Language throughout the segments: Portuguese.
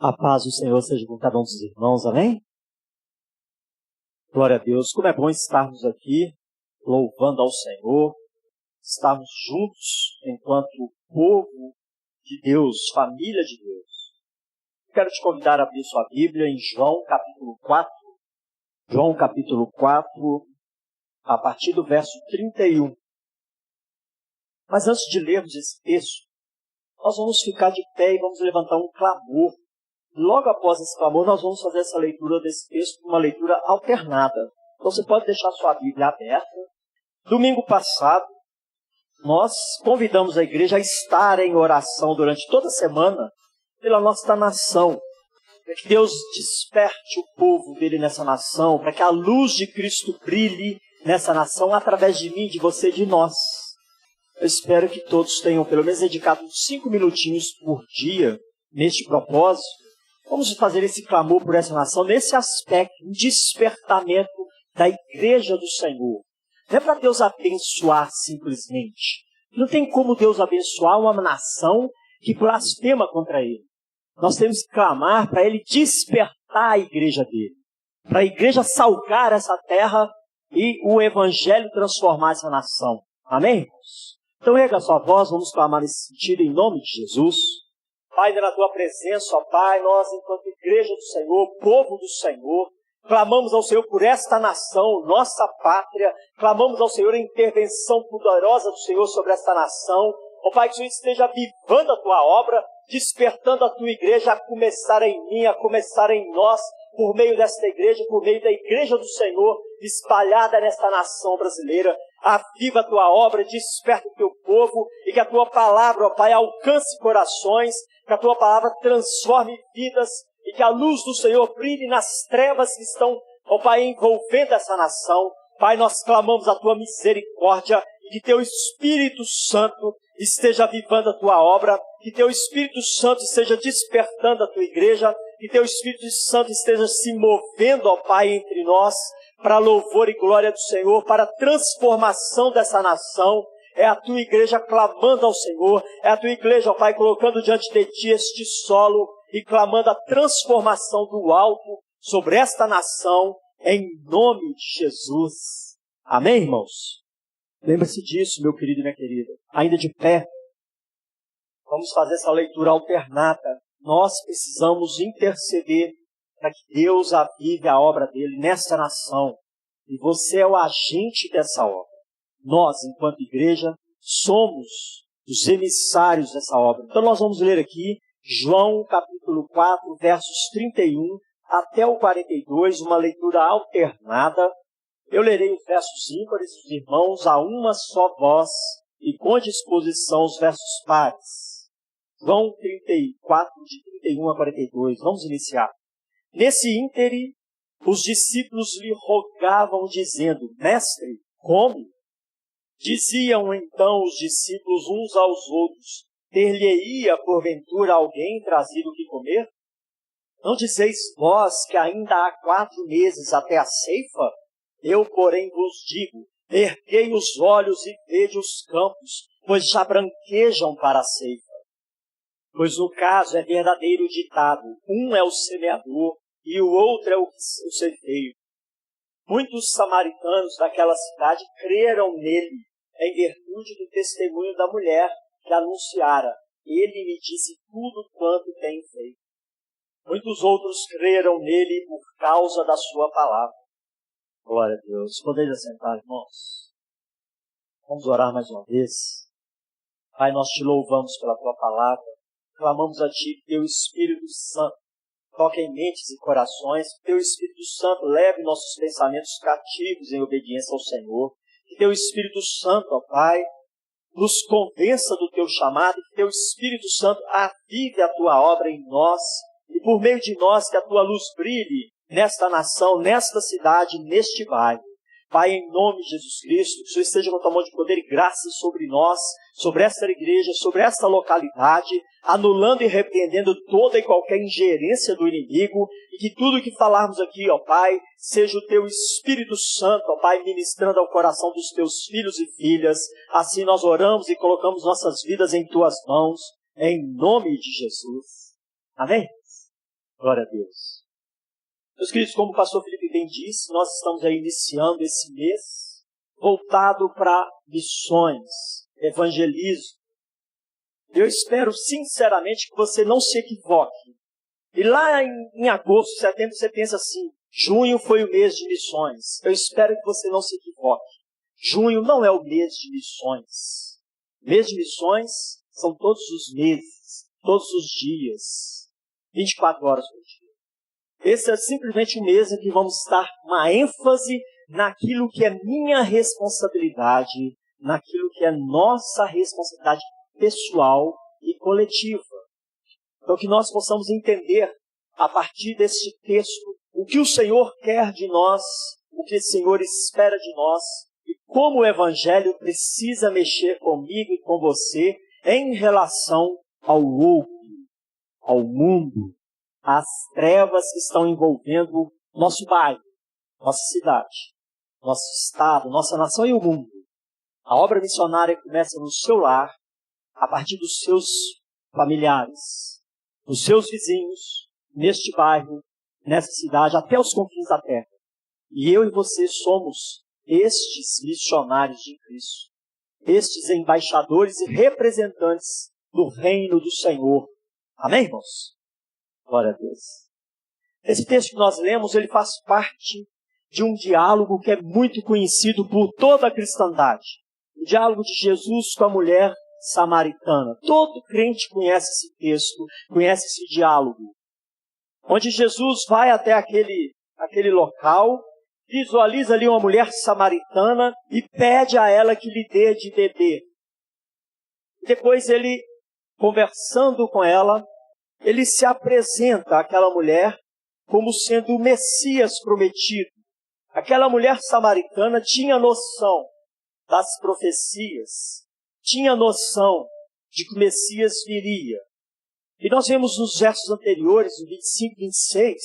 A paz do Senhor seja com cada um dos irmãos, amém? Glória a Deus, como é bom estarmos aqui, louvando ao Senhor, estarmos juntos enquanto povo de Deus, família de Deus. Quero te convidar a abrir sua Bíblia em João capítulo 4. João capítulo 4, a partir do verso 31. Mas antes de lermos esse texto, nós vamos ficar de pé e vamos levantar um clamor. Logo após esse clamor, nós vamos fazer essa leitura desse texto, uma leitura alternada. Então você pode deixar sua Bíblia aberta. Domingo passado, nós convidamos a igreja a estar em oração durante toda a semana pela nossa nação. Para que Deus desperte o povo dele nessa nação, para que a luz de Cristo brilhe nessa nação através de mim, de você, de nós. Eu espero que todos tenham pelo menos dedicado uns 5 minutinhos por dia neste propósito. Vamos fazer esse clamor por essa nação nesse aspecto, um despertamento da igreja do Senhor. Não é para Deus abençoar simplesmente. Não tem como Deus abençoar uma nação que blasfema contra Ele. Nós temos que clamar para Ele despertar a igreja dele. Para a igreja salgar essa terra e o Evangelho transformar essa nação. Amém, irmãos? Então erga a sua voz, vamos clamar nesse sentido em nome de Jesus. Pai, na tua presença, ó Pai, nós, enquanto igreja do Senhor, povo do Senhor, clamamos ao Senhor por esta nação, nossa pátria, clamamos ao Senhor a intervenção poderosa do Senhor sobre esta nação. Ó Pai, que o Senhor esteja avivando a tua obra, despertando a tua igreja a começar em mim, a começar em nós, por meio desta igreja, por meio da igreja do Senhor, espalhada nesta nação brasileira. Aviva a tua obra, desperta o teu povo, e que a tua palavra, ó Pai, alcance corações, que a tua palavra transforme vidas, e que a luz do Senhor brilhe nas trevas que estão, ó Pai, envolvendo essa nação. Pai, nós clamamos a tua misericórdia, e que teu Espírito Santo esteja avivando a tua obra, que teu Espírito Santo esteja despertando a tua igreja, que teu Espírito Santo esteja se movendo, ó Pai, entre nós, para louvor e glória do Senhor, para a transformação dessa nação. É a tua igreja clamando ao Senhor, é a tua igreja, ó Pai, colocando diante de ti este solo e clamando a transformação do alto sobre esta nação, em nome de Jesus. Amém, irmãos? Lembre-se disso, meu querido e minha querida. Ainda de pé, vamos fazer essa leitura alternada. Nós precisamos interceder para que Deus avive a obra dele nesta nação. E você é o agente dessa obra. Nós, enquanto igreja, somos os emissários dessa obra. Então nós vamos ler aqui João capítulo 4, versos 31 até o 42, uma leitura alternada. Eu lerei os versos ímpares dos irmãos a uma só voz e com disposição os versos pares. João 34, de 31 a 42. Vamos iniciar. Nesse íntere, os discípulos lhe rogavam, dizendo: Mestre, come. Diziam então os discípulos uns aos outros: Ter-lhe-ia porventura alguém trazido o que comer? Não dizeis vós que ainda há 4 meses até a ceifa? Eu, porém, vos digo: erguei os olhos e vede os campos, pois já branquejam para a ceifa. Pois no caso é verdadeiro ditado: um é o semeador e o outro é o ceifeiro. Muitos samaritanos daquela cidade creram nele, em virtude do testemunho da mulher que anunciara: ele me disse tudo quanto tem feito. Muitos outros creram nele por causa da sua palavra. Glória a Deus. Podeis assentar, irmãos? Vamos orar mais uma vez. Pai, nós te louvamos pela tua palavra. Clamamos a ti que teu Espírito Santo toque em mentes e corações, que teu Espírito Santo leve nossos pensamentos cativos em obediência ao Senhor. Que teu Espírito Santo, ó Pai, nos convença do teu chamado, que teu Espírito Santo avive a tua obra em nós, e por meio de nós que a tua luz brilhe nesta nação, nesta cidade, neste bairro. Pai, em nome de Jesus Cristo, que o Senhor esteja com a tua mão de poder e graça sobre nós, sobre esta igreja, sobre esta localidade, anulando e repreendendo toda e qualquer ingerência do inimigo, e que tudo que falarmos aqui, ó Pai, seja o teu Espírito Santo, ó Pai, ministrando ao coração dos teus filhos e filhas. Assim nós oramos e colocamos nossas vidas em tuas mãos, em nome de Jesus. Amém? Glória a Deus. Meus queridos, como o pastor Felipe bem disse, nós estamos aí iniciando esse mês voltado para missões, evangelismo. Eu espero sinceramente que você não se equivoque. E lá em agosto, setembro, você pensa assim, junho foi o mês de missões. Eu espero que você não se equivoque. Junho não é o mês de missões. Mês de missões são todos os meses, todos os dias, 24 horas por dia. Esse é simplesmente um mês em que vamos dar uma ênfase naquilo que é minha responsabilidade, naquilo que é nossa responsabilidade pessoal e coletiva. Então, que nós possamos entender, a partir deste texto, o que o Senhor quer de nós, o que o Senhor espera de nós, e como o Evangelho precisa mexer comigo e com você em relação ao outro, ao mundo, às trevas que estão envolvendo nosso bairro, nossa cidade, nosso estado, nossa nação e o mundo. A obra missionária começa no seu lar, a partir dos seus familiares, dos seus vizinhos, neste bairro, nessa cidade, até os confins da terra. E eu e você somos estes missionários de Cristo, estes embaixadores e representantes do reino do Senhor. Amém, irmãos? Glória a Deus. Esse texto que nós lemos, ele faz parte de um diálogo que é muito conhecido por toda a cristandade. O diálogo de Jesus com a mulher samaritana. Todo crente conhece esse texto, conhece esse diálogo. Onde Jesus vai até aquele local, visualiza ali uma mulher samaritana e pede a ela que lhe dê de beber. Depois ele, conversando com ela, ele se apresenta àquela mulher como sendo o Messias prometido. Aquela mulher samaritana tinha noção das profecias, tinha noção de que o Messias viria. E nós vemos nos versos anteriores, no 25 e 26,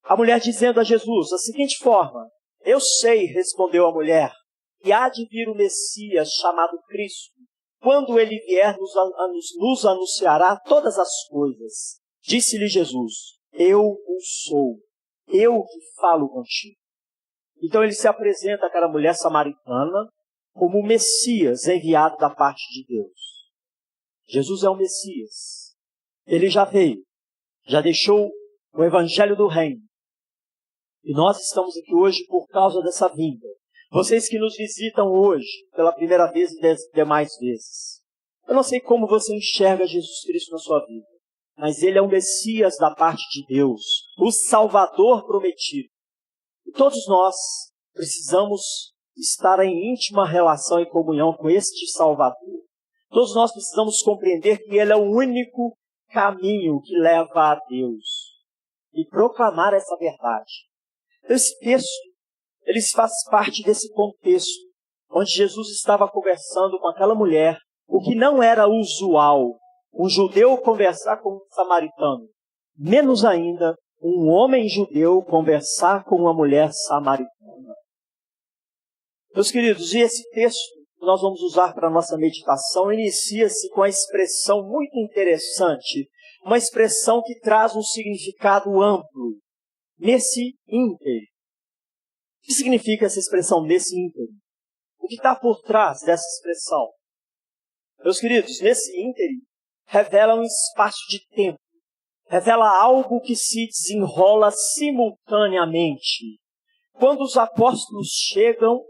a mulher dizendo a Jesus, da seguinte forma, eu sei, respondeu a mulher, que há de vir o Messias chamado Cristo. Quando ele vier, nos anunciará todas as coisas. Disse-lhe Jesus, eu o sou, eu que falo contigo. Então ele se apresenta àquela mulher samaritana como o Messias enviado da parte de Deus. Jesus é o Messias. Ele já veio, já deixou o Evangelho do Reino. E nós estamos aqui hoje por causa dessa vinda. Vocês que nos visitam hoje, pela primeira vez e demais vezes. Eu não sei como você enxerga Jesus Cristo na sua vida, mas Ele é o Messias da parte de Deus, o Salvador prometido. E todos nós precisamos estar em íntima relação e comunhão com este Salvador. Todos nós precisamos compreender que Ele é o único caminho que leva a Deus. E proclamar essa verdade. Esse texto, ele faz parte desse contexto, onde Jesus estava conversando com aquela mulher, o que não era usual, um judeu conversar com um samaritano. Menos ainda, um homem judeu conversar com uma mulher samaritana. Meus queridos, e esse texto que nós vamos usar para a nossa meditação inicia-se com a expressão muito interessante, uma expressão que traz um significado amplo, nesse ínterim. O que significa essa expressão, nesse ínterim? O que está por trás dessa expressão? Meus queridos, nesse ínterim, revela um espaço de tempo, revela algo que se desenrola simultaneamente. Quando os apóstolos chegam,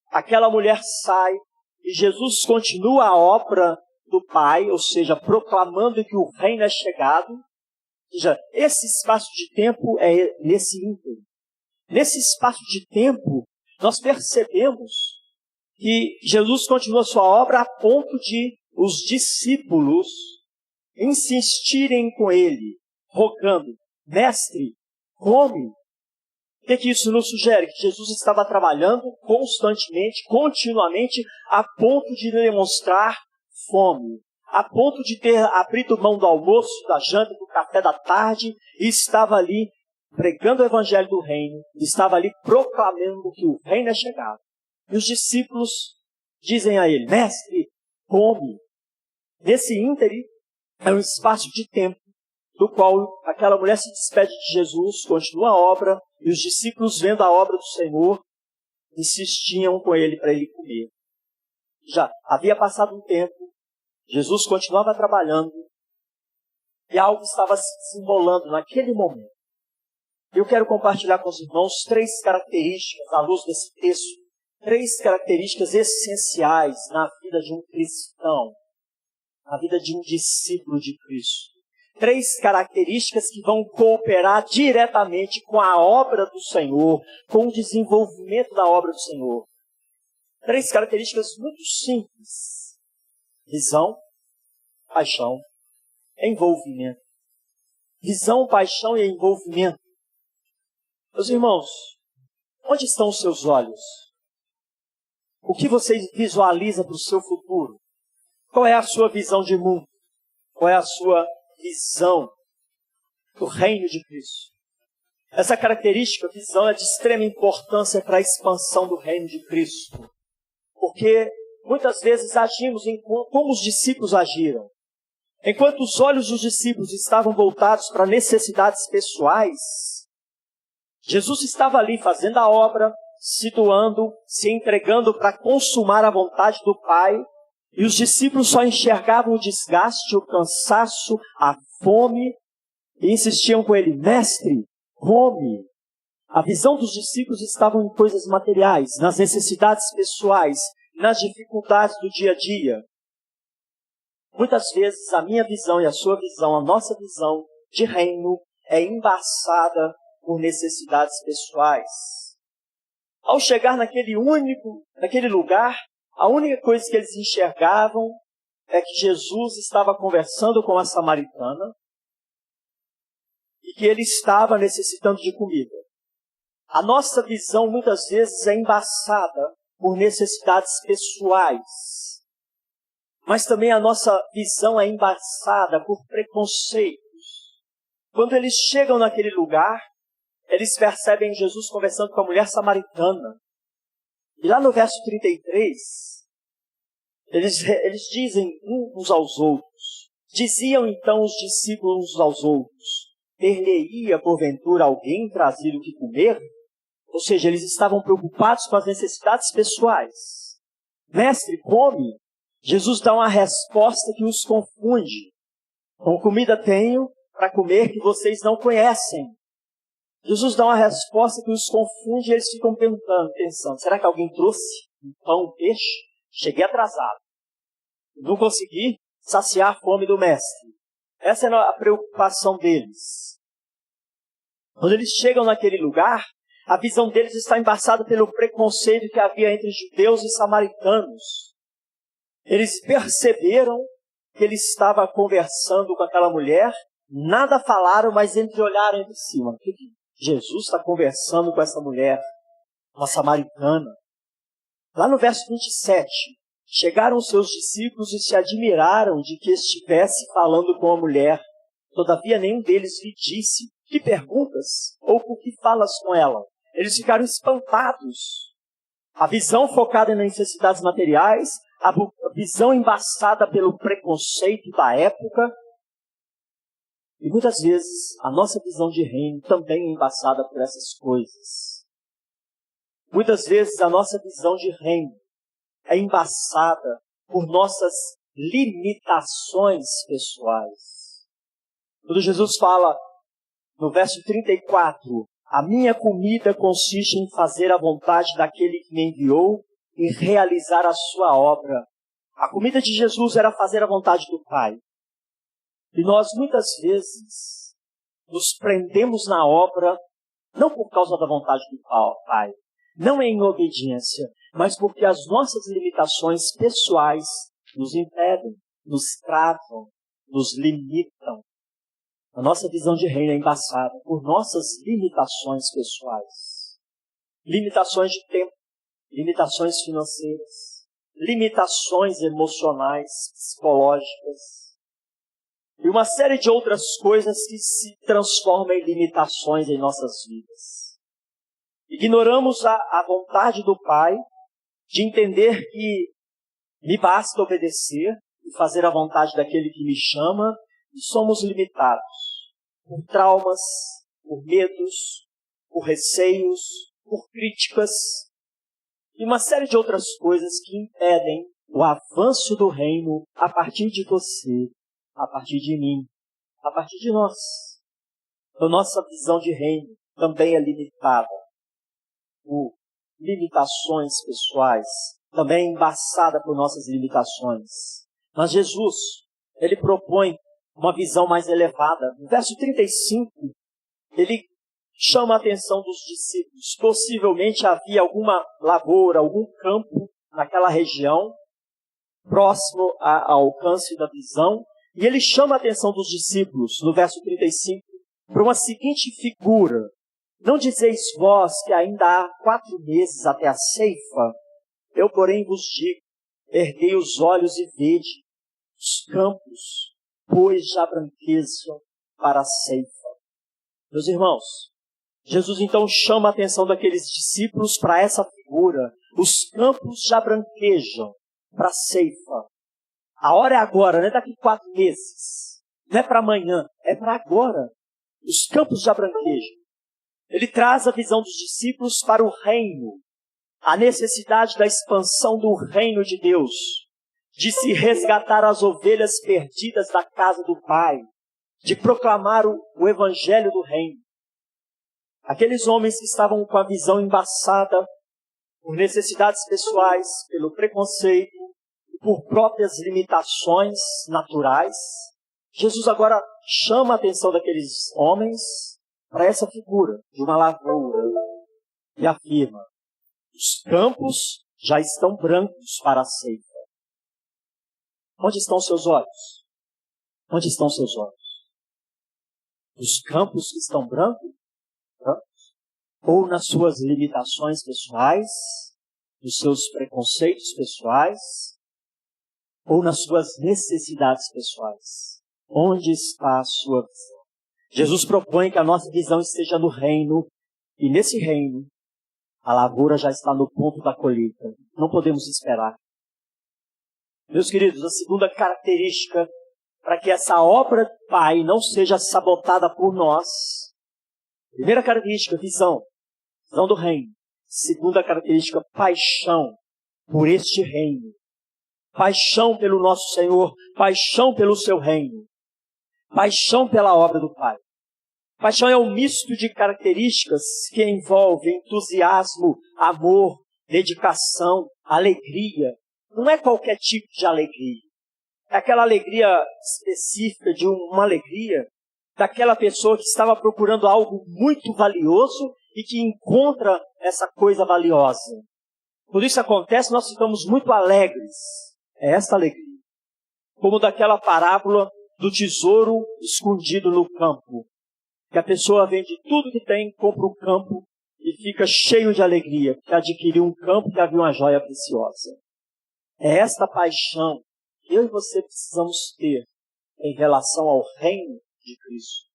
aquela mulher sai e Jesus continua a obra do Pai, ou seja, proclamando que o reino é chegado. Ou seja, esse espaço de tempo é nesse ínterim. Nesse espaço de tempo, nós percebemos que Jesus continua sua obra a ponto de os discípulos insistirem com ele, rogando, mestre, come. O que isso nos sugere? Que Jesus estava trabalhando constantemente, continuamente, a ponto de demonstrar fome, a ponto de ter abrido mão do almoço, da janta, do café da tarde, e estava ali pregando o evangelho do reino, estava ali proclamando que o reino é chegado. E os discípulos dizem a ele, mestre, come. Nesse ínterim, é um espaço de tempo do qual aquela mulher se despede de Jesus, continua a obra, e os discípulos, vendo a obra do Senhor, insistiam com ele para ele comer. Já havia passado um tempo, Jesus continuava trabalhando, e algo estava se desenrolando naquele momento. Eu quero compartilhar com os irmãos 3 características, à luz desse texto, 3 características essenciais na vida de um cristão, na vida de um discípulo de Cristo. 3 características que vão cooperar diretamente com a obra do Senhor, com o desenvolvimento da obra do Senhor. 3 características muito simples: visão, paixão, envolvimento. Visão, paixão e envolvimento. Meus irmãos, onde estão os seus olhos? O que você visualiza para o seu futuro? Qual é a sua visão de mundo? Qual é a sua visão do reino de Cristo? Essa característica, visão, é de extrema importância para a expansão do reino de Cristo. Porque muitas vezes agimos como os discípulos agiram. Enquanto os olhos dos discípulos estavam voltados para necessidades pessoais, Jesus estava ali fazendo a obra, se doando, se entregando para consumar a vontade do Pai, e os discípulos só enxergavam o desgaste, o cansaço, a fome, e insistiam com ele: mestre, come. A visão dos discípulos estava em coisas materiais, nas necessidades pessoais, nas dificuldades do dia a dia. Muitas vezes a minha visão e a sua visão, a nossa visão de reino é embaçada por necessidades pessoais. Ao chegar naquele lugar, a única coisa que eles enxergavam é que Jesus estava conversando com a samaritana e que ele estava necessitando de comida. A nossa visão muitas vezes é embaçada por necessidades pessoais, mas também a nossa visão é embaçada por preconceitos. Quando eles chegam naquele lugar, eles percebem Jesus conversando com a mulher samaritana. E lá no verso 33, eles dizem uns aos outros. Diziam então os discípulos uns aos outros: ter-lhe-ia porventura alguém trazido o que comer? Ou seja, eles estavam preocupados com as necessidades pessoais. Mestre, come. Jesus dá uma resposta que os confunde. Com comida tenho para comer que vocês não conhecem. Jesus dá uma resposta que os confunde e eles ficam pensando: será que alguém trouxe um pão, um peixe? Cheguei atrasado. Não consegui saciar a fome do mestre. Essa é a preocupação deles. Quando eles chegam naquele lugar, a visão deles está embaçada pelo preconceito que havia entre judeus e samaritanos. Eles perceberam que ele estava conversando com aquela mulher, nada falaram, mas entreolharam entre si. O que Jesus está conversando com essa mulher, uma samaritana? Lá no verso 27, chegaram os seus discípulos e se admiraram de que estivesse falando com a mulher. Todavia nenhum deles lhe disse: que perguntas? Ou por que falas com ela? Eles ficaram espantados. A visão focada em necessidades materiais, a visão embaçada pelo preconceito da época. E muitas vezes a nossa visão de reino também é embaçada por essas coisas. Muitas vezes a nossa visão de reino é embaçada por nossas limitações pessoais. Quando Jesus fala no verso 34, a minha comida consiste em fazer a vontade daquele que me enviou e realizar a sua obra. A comida de Jesus era fazer a vontade do Pai. E nós muitas vezes nos prendemos na obra, não por causa da vontade do Pai, não em obediência, mas porque as nossas limitações pessoais nos impedem, nos travam, nos limitam. A nossa visão de reino é embaçada por nossas limitações pessoais. Limitações de tempo, limitações financeiras, limitações emocionais, psicológicas. E uma série de outras coisas que se transformam em limitações em nossas vidas. Ignoramos a vontade do Pai de entender que me basta obedecer e fazer a vontade daquele que me chama, e somos limitados. por traumas, por medos, por receios, por críticas e uma série de outras coisas que impedem o avanço do reino a partir de você, a partir de mim, a partir de nós. A nossa visão de reino também é limitada por limitações pessoais, também é embaçada por nossas limitações. Mas Jesus, ele propõe uma visão mais elevada. No verso 35, ele chama a atenção dos discípulos. Possivelmente havia alguma lavoura, algum campo naquela região, próximo ao alcance da visão. E ele chama a atenção dos discípulos, no verso 35, para uma seguinte figura. Não dizeis vós que ainda há 4 meses até a ceifa? Eu, porém, vos digo, erguei os olhos e vede, os campos, pois já branquejam para a ceifa. Meus irmãos, Jesus então chama a atenção daqueles discípulos para essa figura. Os campos já branquejam para a ceifa. A hora é agora, não é daqui 4 meses. Não é para amanhã, é para agora. Os campos já branquejam. Ele traz a visão dos discípulos para o reino. A necessidade da expansão do reino de Deus. De se resgatar as ovelhas perdidas da casa do Pai. De proclamar o evangelho do reino. Aqueles homens que estavam com a visão embaçada por necessidades pessoais, pelo preconceito, por próprias limitações naturais, Jesus agora chama a atenção daqueles homens para essa figura de uma lavoura e afirma: os campos já estão brancos para a ceifa. Onde estão seus olhos? Onde estão seus olhos? Os campos que estão brancos? Ou nas suas limitações pessoais, nos seus preconceitos pessoais, ou nas suas necessidades pessoais? Onde está a sua visão? Jesus propõe que a nossa visão esteja no reino, e nesse reino, a lavoura já está no ponto da colheita. Não podemos esperar. Meus queridos, a segunda característica para que essa obra do Pai não seja sabotada por nós. Primeira característica, visão. Visão do reino. Segunda característica, paixão por este reino. Paixão pelo nosso Senhor. Paixão pelo seu reino. Paixão pela obra do Pai. Paixão é um misto de características que envolve entusiasmo, amor, dedicação, alegria. Não é qualquer tipo de alegria. É aquela alegria específica de uma alegria daquela pessoa que estava procurando algo muito valioso e que encontra essa coisa valiosa. Quando isso acontece, nós ficamos muito alegres. É essa alegria. Como daquela parábola do tesouro escondido no campo. Que a pessoa vende tudo que tem, compra um campo e fica cheio de alegria, porque adquiriu um campo que havia uma joia preciosa. É esta paixão que eu e você precisamos ter em relação ao reino de Cristo.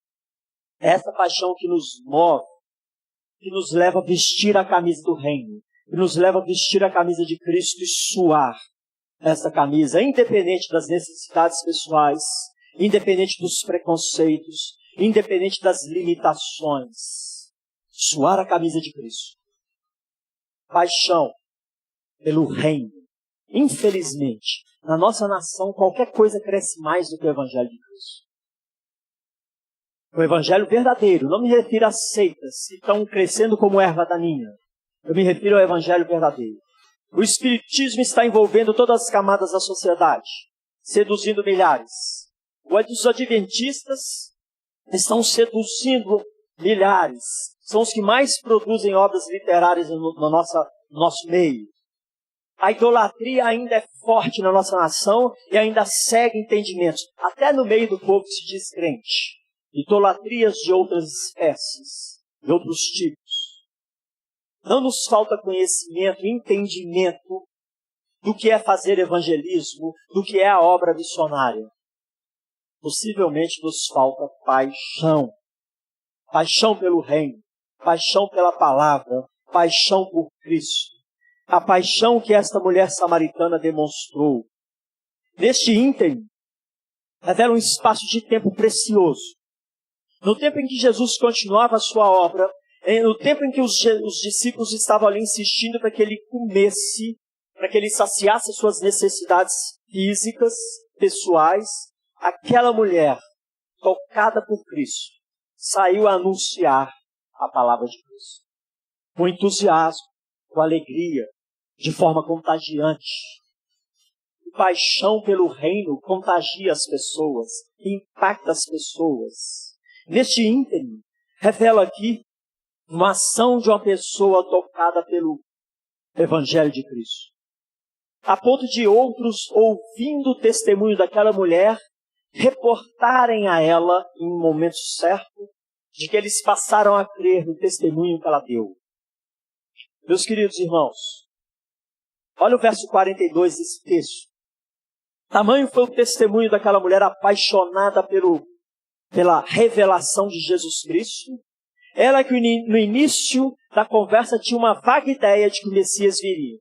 É esta paixão que nos move, que nos leva a vestir a camisa do reino, que nos leva a vestir a camisa de Cristo e suar essa camisa, independente das necessidades pessoais, independente dos preconceitos, independente das limitações. Suar a camisa de Cristo. Paixão pelo reino. Infelizmente, na nossa nação, qualquer coisa cresce mais do que o Evangelho de Cristo. O Evangelho verdadeiro, não me refiro a seitas que estão crescendo como erva daninha. Eu me refiro ao Evangelho verdadeiro. O Espiritismo está envolvendo todas as camadas da sociedade, seduzindo milhares. Os adventistas estão seduzindo milhares. São os que mais produzem obras literárias no nosso meio. A idolatria ainda é forte na nossa nação e ainda segue entendimentos, até no meio do povo que se diz crente. Idolatrias de outras espécies, de outros tipos. Não nos falta conhecimento, entendimento do que é fazer evangelismo, do que é a obra missionária. Possivelmente nos falta paixão. Paixão pelo reino, paixão pela palavra, paixão por Cristo. A paixão que esta mulher samaritana demonstrou. Neste ínterim, revela um espaço de tempo precioso. no tempo em que Jesus continuava a sua obra, no tempo em que os discípulos estavam ali insistindo para que ele comesse, para que ele saciasse as suas necessidades físicas, pessoais, aquela mulher, tocada por Cristo, saiu a anunciar a palavra de Cristo. Com entusiasmo, com alegria, de forma contagiante. A paixão pelo reino contagia as pessoas, impacta as pessoas. Neste ínterim, revela aqui uma ação de uma pessoa tocada pelo Evangelho de Cristo. A ponto de outros, ouvindo o testemunho daquela mulher, reportarem a ela, em um momento certo, de que eles passaram a crer no testemunho que ela deu. Meus queridos irmãos, olha o verso 42 desse texto. Tamanho foi o testemunho daquela mulher apaixonada pela revelação de Jesus Cristo. Ela que no início da conversa tinha uma vaga ideia de que o Messias viria.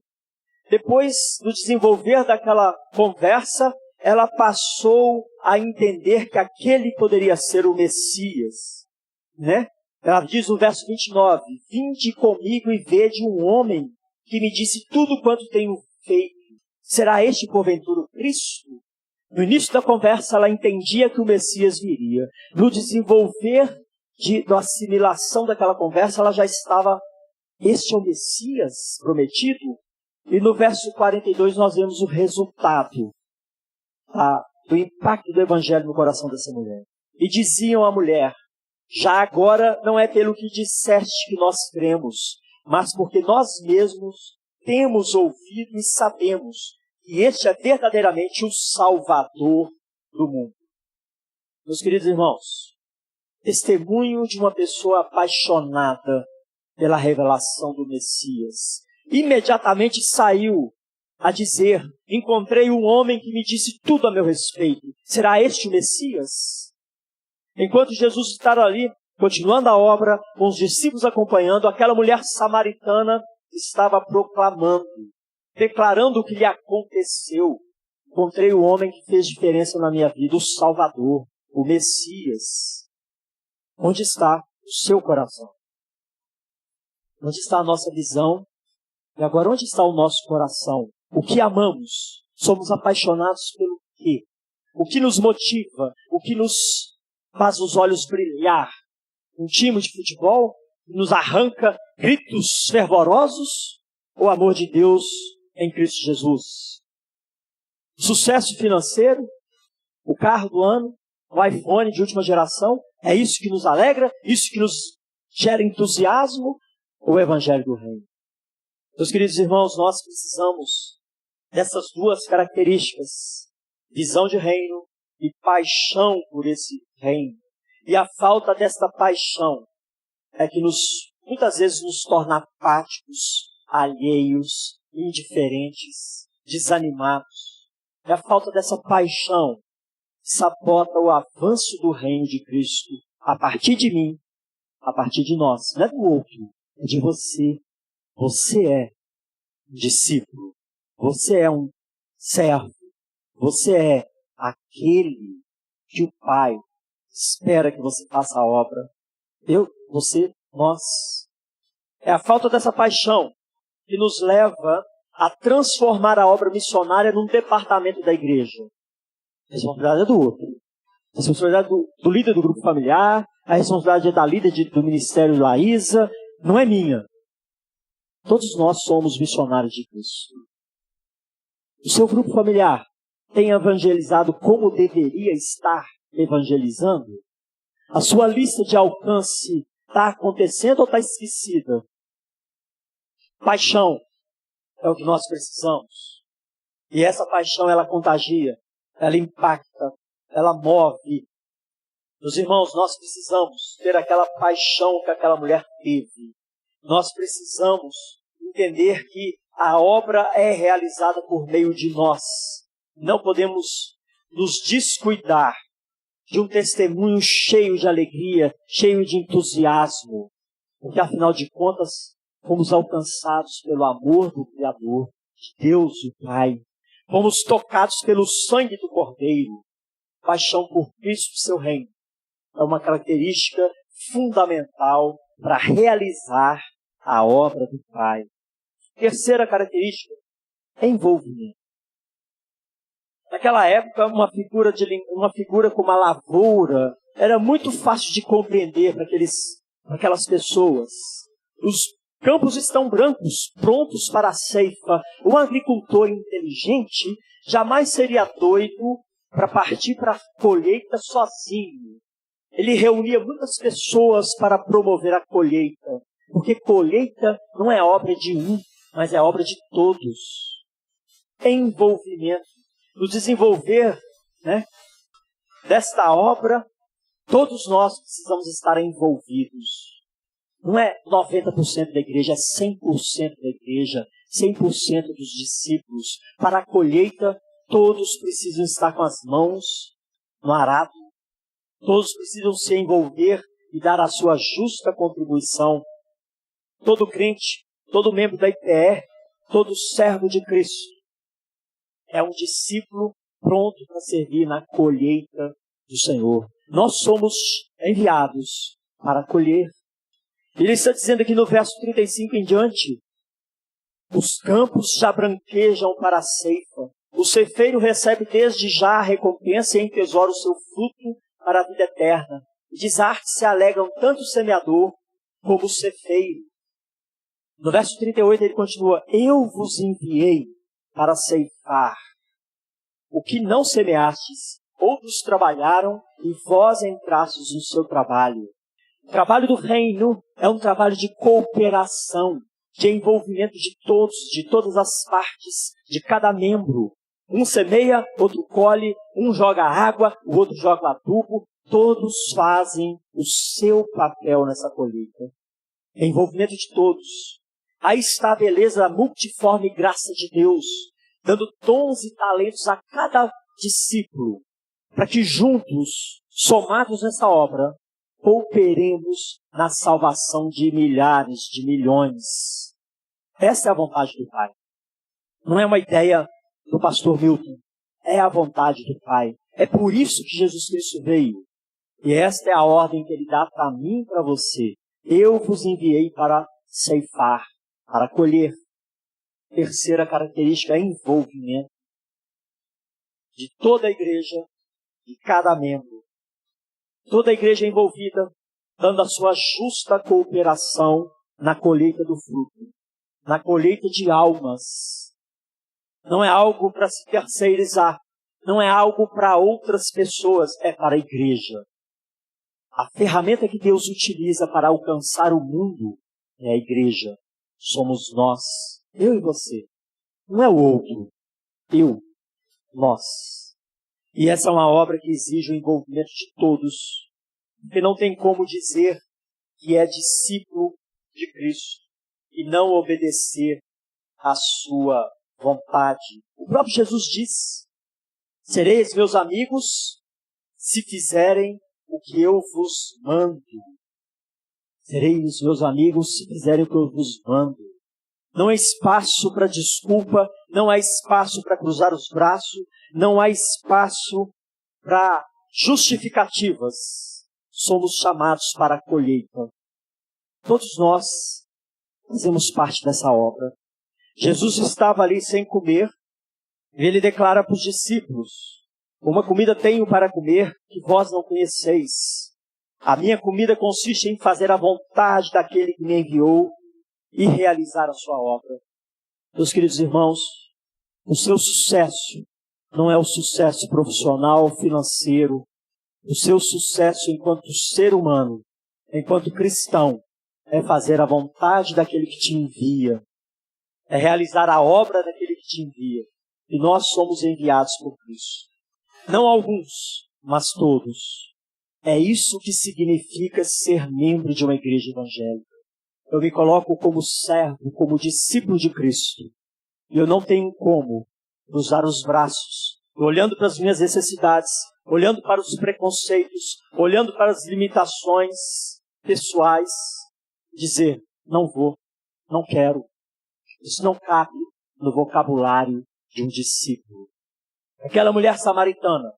Depois do desenvolver daquela conversa, ela passou a entender que aquele poderia ser o Messias, né? Ela diz no verso 29, vinde comigo e vede um homem que me disse tudo quanto tenho feito. Será este porventura o Cristo? No início da conversa ela entendia que o Messias viria. No desenvolver da assimilação daquela conversa, ela já estava, este é o Messias prometido? E no verso 42 nós vemos o resultado do impacto do Evangelho no coração dessa mulher. E diziam à mulher, já agora não é pelo que disseste que nós cremos, mas porque nós mesmos temos ouvido e sabemos que este é verdadeiramente o Salvador do mundo. Meus queridos irmãos, testemunho de uma pessoa apaixonada pela revelação do Messias. Imediatamente saiu a dizer, encontrei um homem que me disse tudo a meu respeito. Será este o Messias? Enquanto Jesus estava ali, continuando a obra, com os discípulos acompanhando, aquela mulher samaritana estava proclamando, declarando o que lhe aconteceu. Encontrei o homem que fez diferença na minha vida, o Salvador, o Messias. Onde está o seu coração? Onde está a nossa visão? E agora, onde está o nosso coração? O que amamos? Somos apaixonados pelo quê? O que nos motiva? O que nos faz os olhos brilhar? Um time de futebol que nos arranca gritos fervorosos? Ou o amor de Deus em Cristo Jesus? O sucesso financeiro? O carro do ano? O iPhone de última geração? É isso que nos alegra? Isso que nos gera entusiasmo? Ou o Evangelho do Reino? Meus queridos irmãos, nós precisamos dessas duas características, visão de reino e paixão por esse reino. E a falta desta paixão é que muitas vezes nos torna apáticos, alheios, indiferentes, desanimados. E a falta dessa paixão sabota o avanço do reino de Cristo a partir de mim, a partir de nós. Não é do outro, é de você. Você é um discípulo. Você é um servo. Você é aquele que o Pai espera que você faça a obra. Você, nós. É a falta dessa paixão que nos leva a transformar a obra missionária num departamento da igreja. A responsabilidade é do outro. A responsabilidade do líder do grupo familiar, a responsabilidade é da líder do ministério Laísa, não é minha. Todos nós somos missionários de Cristo. O seu grupo familiar tem evangelizado como deveria estar evangelizando? A sua lista de alcance está acontecendo ou está esquecida? Paixão é o que nós precisamos. E essa paixão, ela contagia, ela impacta, ela move. Meus irmãos, nós precisamos ter aquela paixão que aquela mulher teve. Nós precisamos entender que a obra é realizada por meio de nós. Não podemos nos descuidar de um testemunho cheio de alegria, cheio de entusiasmo, porque afinal de contas fomos alcançados pelo amor do Criador, de Deus o Pai. Fomos tocados pelo sangue do Cordeiro, paixão por Cristo e seu reino. é uma característica fundamental para realizar a obra do Pai. Terceira característica é envolvimento. Naquela época, uma figura como a lavoura era muito fácil de compreender para aquelas pessoas. Os campos estão brancos, prontos para a ceifa. Um agricultor inteligente jamais seria doido para partir para a colheita sozinho. Ele reunia muitas pessoas para promover a colheita, porque colheita não é obra de um, mas é obra de todos. Envolvimento. No desenvolver, desta obra, todos nós precisamos estar envolvidos. Não é 90% da igreja, é 100% da igreja, 100% dos discípulos. Para a colheita, todos precisam estar com as mãos no arado. Todos precisam se envolver e dar a sua justa contribuição. Todo crente, todo membro da IPR, todo servo de Cristo é um discípulo pronto para servir na colheita do Senhor. Nós somos enviados para colher. Ele está dizendo aqui no verso 35 em diante, os campos já branquejam para a ceifa. O ceifeiro recebe desde já a recompensa e entesoura o seu fruto para a vida eterna. E diz arte se alegram tanto o semeador como o ceifeiro. No verso 38 ele continua, eu vos enviei para ceifar o que não semeastes, outros trabalharam e vós entrastes no seu trabalho. O trabalho do reino é um trabalho de cooperação, de envolvimento de todos, de todas as partes, de cada membro. Um semeia, outro colhe, um joga água, o outro joga adubo. Todos fazem o seu papel nessa colheita. Envolvimento de todos. Aí está a beleza da multiforme graça de Deus, dando dons e talentos a cada discípulo, para que juntos, somados nessa obra, cooperemos na salvação de milhares, de milhões. Essa é a vontade do Pai. Não é uma ideia do pastor Milton. É a vontade do Pai. É por isso que Jesus Cristo veio. E esta é a ordem que Ele dá para mim e para você. Eu vos enviei para ceifar, para colher. Terceira característica é envolvimento de toda a igreja, de cada membro. Toda a igreja envolvida, dando a sua justa cooperação na colheita do fruto, na colheita de almas. Não é algo para se terceirizar, não é algo para outras pessoas, é para a igreja. A ferramenta que Deus utiliza para alcançar o mundo é a igreja. Somos nós, eu e você. Não é o outro, eu, nós. E essa é uma obra que exige o envolvimento de todos, porque não tem como dizer que é discípulo de Cristo e não obedecer à sua vontade. O próprio Jesus diz, sereis meus amigos se fizerem o que eu vos mando. Sereis meus amigos se fizerem o que eu vos mando. Não há espaço para desculpa, não há espaço para cruzar os braços, não há espaço para justificativas. Somos chamados para a colheita. Todos nós fazemos parte dessa obra. Jesus estava ali sem comer, e ele declara para os discípulos, uma comida tenho para comer que vós não conheceis. A minha comida consiste em fazer a vontade daquele que me enviou e realizar a sua obra. Meus queridos irmãos, o seu sucesso não é o sucesso profissional, financeiro. O seu sucesso enquanto ser humano, enquanto cristão, é fazer a vontade daquele que te envia. É realizar a obra daquele que te envia. E nós somos enviados por Cristo. Não alguns, mas todos. É isso que significa ser membro de uma igreja evangélica. Eu me coloco como servo, como discípulo de Cristo. E eu não tenho como cruzar os braços, olhando para as minhas necessidades, olhando para os preconceitos, olhando para as limitações pessoais, dizer, não vou, não quero. Isso não cabe no vocabulário de um discípulo. Aquela mulher samaritana,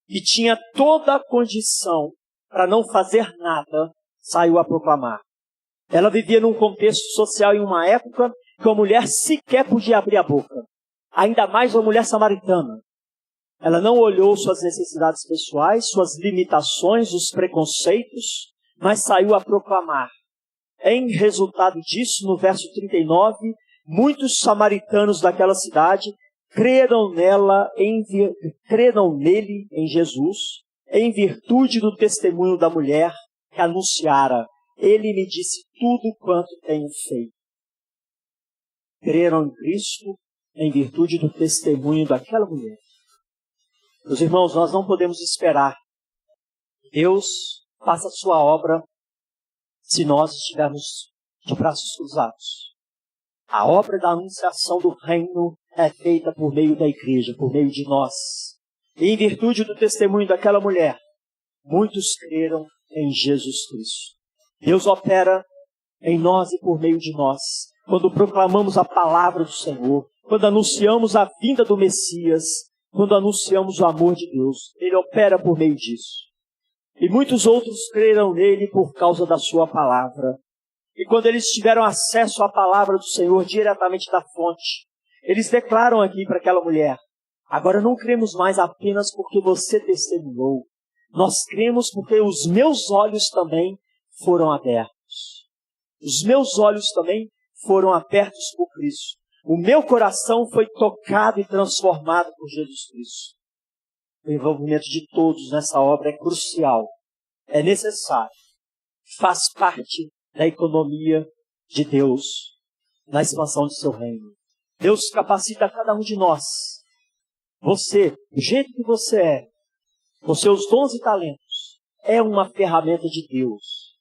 que tinha toda a condição para não fazer nada, saiu a proclamar. Ela vivia num contexto social em uma época que a mulher sequer podia abrir a boca. Ainda mais uma mulher samaritana. Ela não olhou suas necessidades pessoais, suas limitações, os preconceitos, mas saiu a proclamar. Em resultado disso, no verso 39, muitos samaritanos daquela cidade creram nele, em Jesus, em virtude do testemunho da mulher que anunciara: ele me disse tudo quanto tenho feito. Creram em Cristo em virtude do testemunho daquela mulher. Meus irmãos, nós não podemos esperar que Deus faça a sua obra se nós estivermos de braços cruzados. A obra da anunciação do reino é feita por meio da igreja, por meio de nós. E em virtude do testemunho daquela mulher, muitos creram em Jesus Cristo. Deus opera em nós e por meio de nós, quando proclamamos a palavra do Senhor, quando anunciamos a vinda do Messias, quando anunciamos o amor de Deus. Ele opera por meio disso. E muitos outros creram nele por causa da sua palavra. E quando eles tiveram acesso à palavra do Senhor diretamente da fonte, eles declaram aqui para aquela mulher: agora não cremos mais apenas porque você testemunhou. Nós cremos porque os meus olhos também foram abertos. Os meus olhos também foram abertos por Cristo. O meu coração foi tocado e transformado por Jesus Cristo. O envolvimento de todos nessa obra é crucial, é necessário, faz parte da economia de Deus, na expansão do seu reino. Deus capacita cada um de nós. Você, do jeito que você é, com seus dons e talentos, é uma ferramenta de Deus.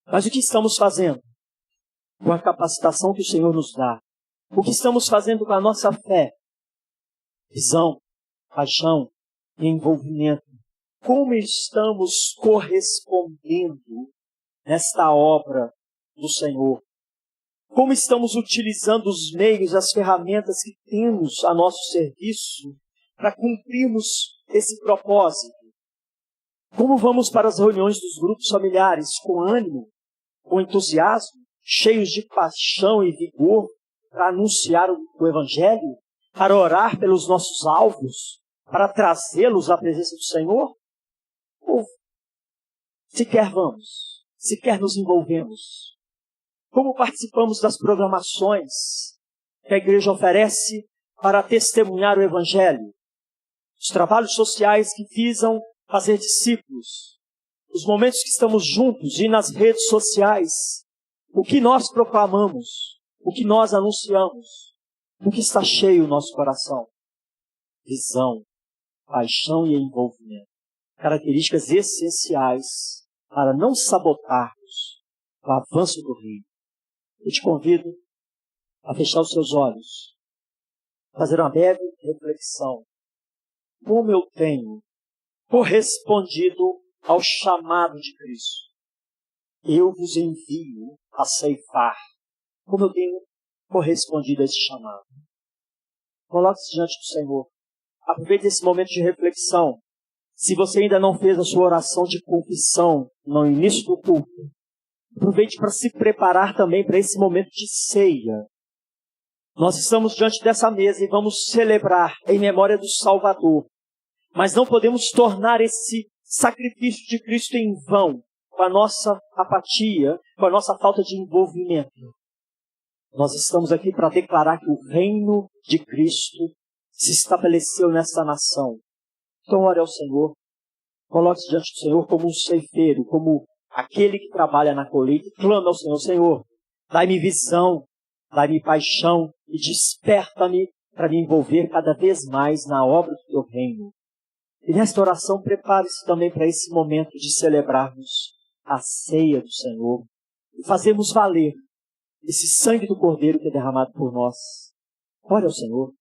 Mas o que estamos fazendo com a capacitação que o Senhor nos dá? O que estamos fazendo com a nossa fé? Visão, paixão e envolvimento. Como estamos correspondendo nesta obra do Senhor? Como estamos utilizando os meios, as ferramentas que temos a nosso serviço para cumprirmos esse propósito? Como vamos para as reuniões dos grupos familiares com ânimo, com entusiasmo, cheios de paixão e vigor para anunciar o Evangelho, para orar pelos nossos alvos, para trazê-los à presença do Senhor? Ou sequer vamos, sequer nos envolvemos? Como participamos das programações que a igreja oferece para testemunhar o Evangelho? Os trabalhos sociais que visam fazer discípulos, os momentos que estamos juntos e nas redes sociais, o que nós proclamamos, o que nós anunciamos, o que está cheio o nosso coração? Visão, paixão e envolvimento. Características essenciais para não sabotarmos o avanço do reino. Eu te convido a fechar os seus olhos, fazer uma breve reflexão. Como eu tenho correspondido ao chamado de Cristo? Eu vos envio a ceifar. Como eu tenho correspondido a esse chamado? Coloque-se diante do Senhor. Aproveite esse momento de reflexão. Se você ainda não fez a sua oração de confissão no início do culto, aproveite para se preparar também para esse momento de ceia. Nós estamos diante dessa mesa e vamos celebrar em memória do Salvador. Mas não podemos tornar esse sacrifício de Cristo em vão, com a nossa apatia, com a nossa falta de envolvimento. Nós estamos aqui para declarar que o reino de Cristo se estabeleceu nessa nação. Então ore ao Senhor, coloque-se diante do Senhor como um ceifeiro, como aquele que trabalha na colheita, e clama ao Senhor: Senhor, dai-me visão, dai-me paixão e desperta-me para me envolver cada vez mais na obra do teu reino. E nesta oração, prepare-se também para esse momento de celebrarmos a ceia do Senhor e fazermos valer esse sangue do Cordeiro que é derramado por nós. Ore ao Senhor.